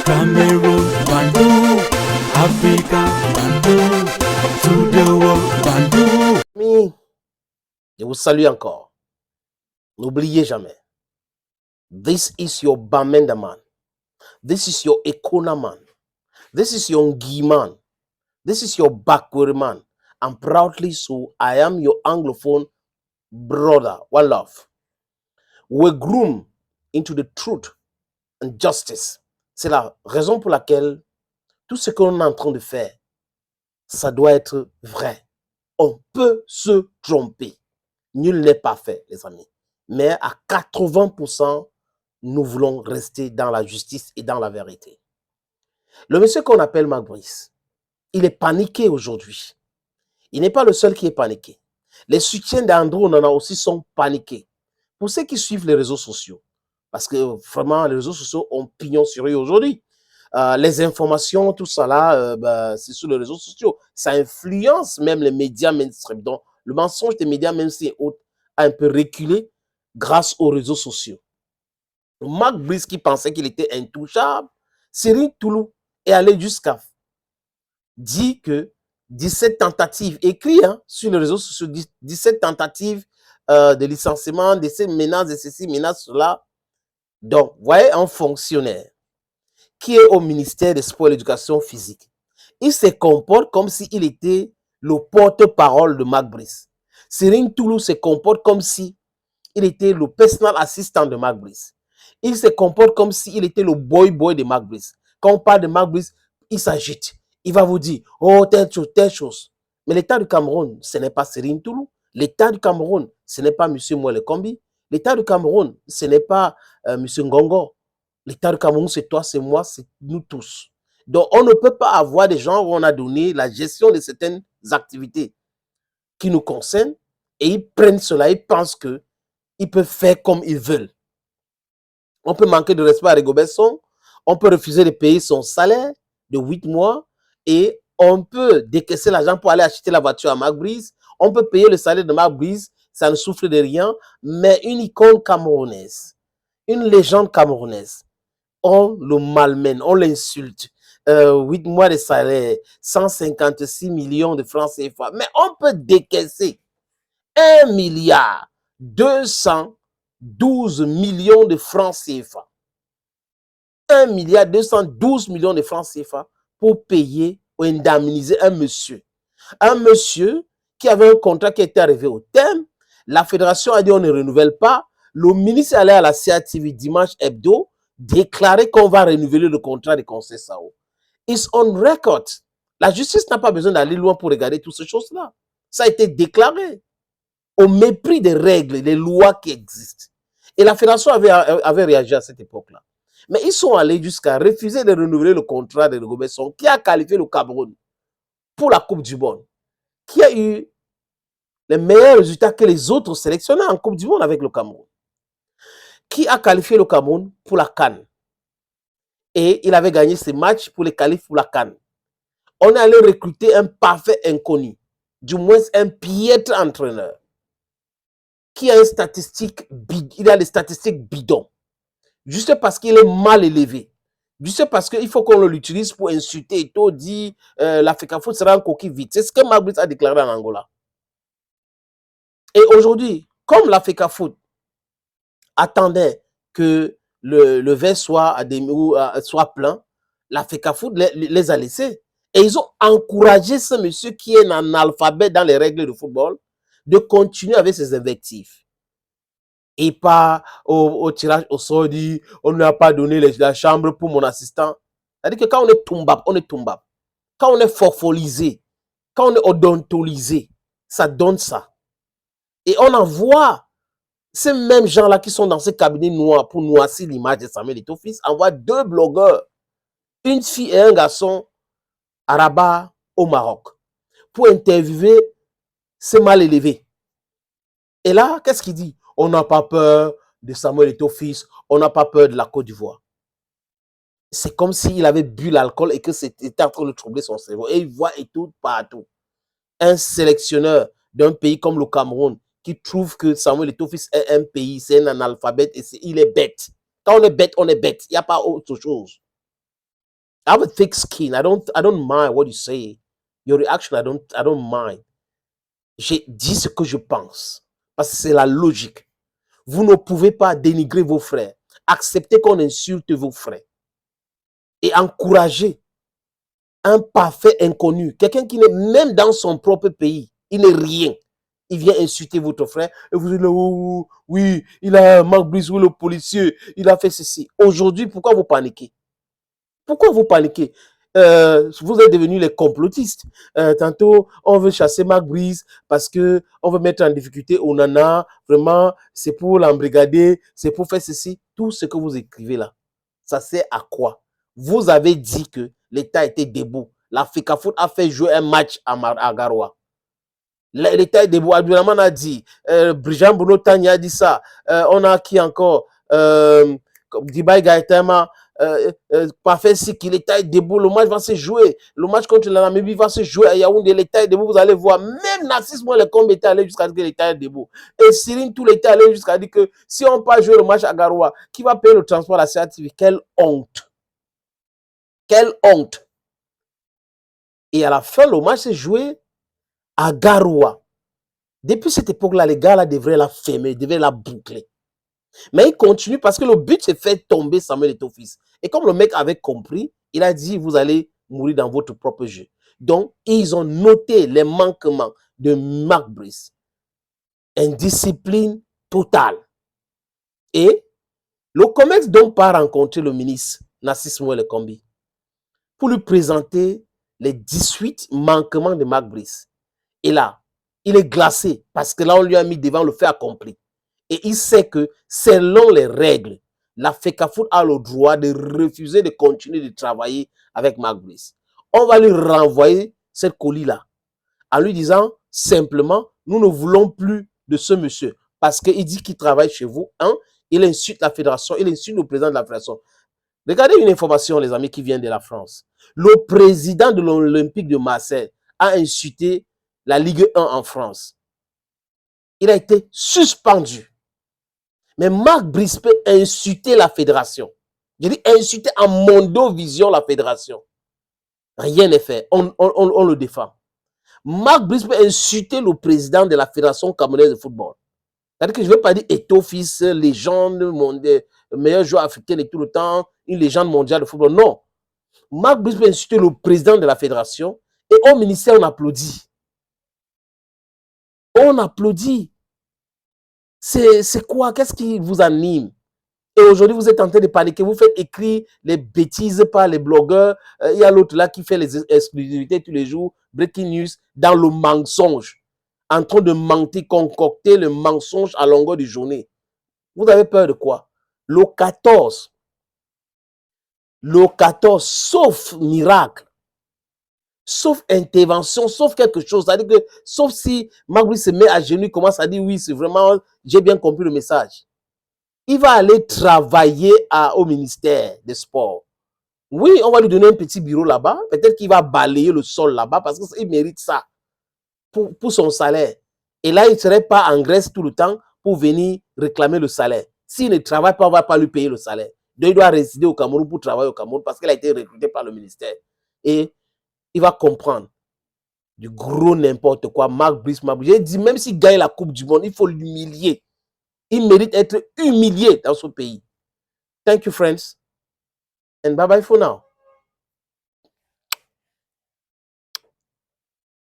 Cameroon, Bandou, Africa, Bandou, to the world, Bandou. Oui, je vous salue encore. N'oubliez jamais. This is your Bamenda man. This is your Ekona man. This is your Ngi man. This is your Bakwere man. And proudly so, I am your Anglophone brother. One love. We groom into the truth and justice. C'est la raison pour laquelle tout ce que l'on est en train de faire, ça doit être vrai. On peut se tromper. Nul n'est parfait, les amis. Mais à 80%, nous voulons rester dans la justice et dans la vérité. Le monsieur qu'on appelle Mac Brice, il est paniqué aujourd'hui. Il n'est pas le seul qui est paniqué. Les soutiens d'Andrew Nana aussi sont paniqués. Pour ceux qui suivent les réseaux sociaux, parce que vraiment, les réseaux sociaux ont pignon sur eux aujourd'hui. Les informations, tout ça là, c'est sur les réseaux sociaux. Ça influence même les médias mainstream. Donc, le mensonge des médias, même si a un peu reculé grâce aux réseaux sociaux. Mac Brice qui pensait qu'il était intouchable, Serigne Toulou est allé jusqu'à dire que 17 tentatives, écrit sur les réseaux sociaux, 17 tentatives de licenciement, de ces menaces, de ceci, menaces, cela. Donc, vous voyez un fonctionnaire qui est au ministère des Sports et de l'Éducation physique. Il se comporte comme s'il était le porte-parole de Mac Brice. Serigne Toulou se comporte comme si il était le personal assistant de Mac Brice. Il se comporte comme s'il était le boy de Mac Brice. Quand on parle de Mac Brice, il s'agite. Il va vous dire, oh, telle chose, telle chose. Mais l'État du Cameroun, ce n'est pas Serigne Toulou. L'État du Cameroun, ce n'est pas M. Moelle Kombi. L'État du Cameroun, ce n'est pas M. Ngongo. L'État du Cameroun, c'est toi, c'est moi, c'est nous tous. Donc, on ne peut pas avoir des gens où on a donné la gestion de certaines activités qui nous concernent et ils prennent cela, ils pensent qu'ils peuvent faire comme ils veulent. On peut manquer de respect à Rigobert Song, on peut refuser de payer son salaire de 8 mois et on peut décaisser l'argent pour aller acheter la voiture à Mac Brice. On peut payer le salaire de Mac Brice, ça ne souffre de rien, mais une icône camerounaise, une légende camerounaise, on le malmène, on l'insulte. 8 mois de salaire, 156 millions de francs CFA. Mais on peut décaisser 1 milliard 212 millions de francs CFA. 1 milliard 212 millions de francs CFA pour payer ou indemniser un monsieur. Un monsieur qui avait un contrat qui était arrivé au terme. La fédération a dit on ne renouvelle pas. Le ministre est allé à la CATV dimanche hebdo déclarer qu'on va renouveler le contrat de Conseil Sao. It's on record. La justice n'a pas besoin d'aller loin pour regarder toutes ces choses-là. Ça a été déclaré au mépris des règles, des lois qui existent. Et la fédération avait réagi à cette époque-là. Mais ils sont allés jusqu'à refuser de renouveler le contrat de Rigobert Song qui a qualifié le Cameroun pour la Coupe du Monde, qui a eu les meilleurs résultats que les autres sélectionnés en Coupe du Monde avec le Cameroun, qui a qualifié le Cameroun pour la CAN. Et il avait gagné ces matchs pour les qualifs pour la CAN. On est allé recruter un parfait inconnu, du moins un piètre entraîneur, qui a une statistique, il a des statistiques bidons, juste parce qu'il est mal élevé, juste parce qu'il faut qu'on l'utilise pour insulter et tout, dire l'Africa Foot sera un coquille vide. C'est ce que Mac Brice a déclaré en Angola. Et aujourd'hui, comme l'Africa Foot attendait que le verre soit plein, l'Africa Foot les a laissés. Et ils ont encouragé ce monsieur qui est un analphabète dans les règles de football de continuer avec ses invectives. Et pas au tirage au sort, dit on ne lui a pas donné la chambre pour mon assistant. C'est-à-dire que quand on est tombab, on est tombab. Quand on est forfolisé, quand on est odontolisé, ça donne ça. Et on en voit ces mêmes gens-là qui sont dans ces cabinets noirs pour noircir l'image de Samuel Eto'o-Fils, envoient 2 blogueurs, une fille et un garçon, à Rabat, au Maroc, pour interviewer ces mal élevés. Et là, qu'est-ce qu'il dit? On n'a pas peur de Samuel Eto'o-Fils, on n'a pas peur de la Côte d'Ivoire. C'est comme s'il avait bu l'alcool et que c'était en train de troubler son cerveau. Et il voit et tout partout. Un sélectionneur d'un pays comme le Cameroun qui trouve que Samuel Eto'o-Fils est un pays, c'est un analphabète et il est bête. Quand on est bête, on est bête. Il n'y a pas autre chose. I have a thick skin. I don't mind what you say. Your reaction, I don't mind. J'ai dit ce que je pense. Parce que c'est la logique. Vous ne pouvez pas dénigrer vos frères. Accepter qu'on insulte vos frères. Et encourager un parfait inconnu. Quelqu'un qui n'est même dans son propre pays. Il n'est rien. Il vient insulter votre frère. Et vous dites, oh, oui, il a Mark Brice, oui, le policier. Il a fait ceci. Aujourd'hui, pourquoi vous paniquez? Pourquoi vous paniquez? Vous êtes devenus les complotistes. Tantôt, on veut chasser Mark Brice parce qu'on veut mettre en difficulté Onana. Vraiment, c'est pour l'embrigader, c'est pour faire ceci. Tout ce que vous écrivez là, ça sert à quoi? Vous avez dit que l'État était debout. La FECAFOOT a fait jouer un match à Garoua. L'État est debout. Abdulrahman a dit, Jean Bruno Tani a dit ça. On a qui encore? Dibaï Gaëtama, Parfait Siki, l'État est debout. Le match va se jouer. Le match contre la Namibie va se jouer à Yaoundé. L'État est debout. Vous allez voir. Même Narcisse Moi, le combat était allé jusqu'à dire que l'État est debout. Et Cyril, tout l'État est allé jusqu'à dire que si on ne peut pas jouer le match à Garoua, qui va payer le transport à la CATV? Quelle honte! Quelle honte! Et à la fin, le match s'est joué à Garoua. Depuis cette époque-là, les gars là devraient la fermer, devraient la boucler. Mais il continue parce que le but, c'est faire tomber Samuel Eto'o-Fils. Et comme le mec avait compris, il a dit, vous allez mourir dans votre propre jeu. Donc, ils ont noté les manquements de Mark Brice. Indiscipline totale. Et le COMEX donc part rencontrer le ministre Narcisse Mouel Kombi pour lui présenter les 18 manquements de Mark Brice. Et là, il est glacé parce que là, on lui a mis devant le fait accompli. Et il sait que selon les règles, la FECAFOOT a le droit de refuser de continuer de travailler avec Mark Brice. On va lui renvoyer cette colis-là en lui disant simplement, nous ne voulons plus de ce monsieur parce qu'il dit qu'il travaille chez vous. Hein? Il insulte la fédération, il insulte le président de la fédération. Regardez une information, les amis, qui vient de la France. Le président de l'Olympique de Marseille a insulté la Ligue 1 en France. Il a été suspendu. Mais Mark Brice peut insulter la fédération. Je dis insulter en mondovision la fédération. Rien n'est fait. On le défend. Mark Brice peut insulter le président de la fédération camerounaise de football. C'est-à-dire que je ne veux pas dire Eto'o-Fils, légende, meilleur joueur africain de tout le temps, une légende mondiale de football. Non. Mark Brice peut insulter le président de la fédération et au ministère, on applaudit. On applaudit. C'est quoi? Qu'est-ce qui vous anime? Et aujourd'hui, vous êtes en train de paniquer. Vous faites écrire les bêtises par les blogueurs. Il y a l'autre là qui fait les exclusivités tous les jours. Breaking news dans le mensonge. En train de mentir, concocter le mensonge à longueur de journée. Vous avez peur de quoi? Le 14, sauf miracle, sauf intervention, sauf quelque chose. C'est-à-dire que, sauf si Mark Brice se met à genoux, il commence à dire oui, c'est vraiment, j'ai bien compris le message. Il va aller travailler au ministère des Sports. Oui, on va lui donner un petit bureau là-bas. Peut-être qu'il va balayer le sol là-bas parce qu'il mérite ça pour son salaire. Et là, il ne serait pas en Grèce tout le temps pour venir réclamer le salaire. S'il ne travaille pas, on ne va pas lui payer le salaire. Donc, il doit résider au Cameroun pour travailler au Cameroun parce qu'il a été recruté par le ministère. Et il va comprendre du gros n'importe quoi. Mark Brice, j'ai dit, même s'il gagne la Coupe du Monde, il faut l'humilier. Il mérite d'être humilié dans ce pays. Thank you, friends. And bye-bye for now.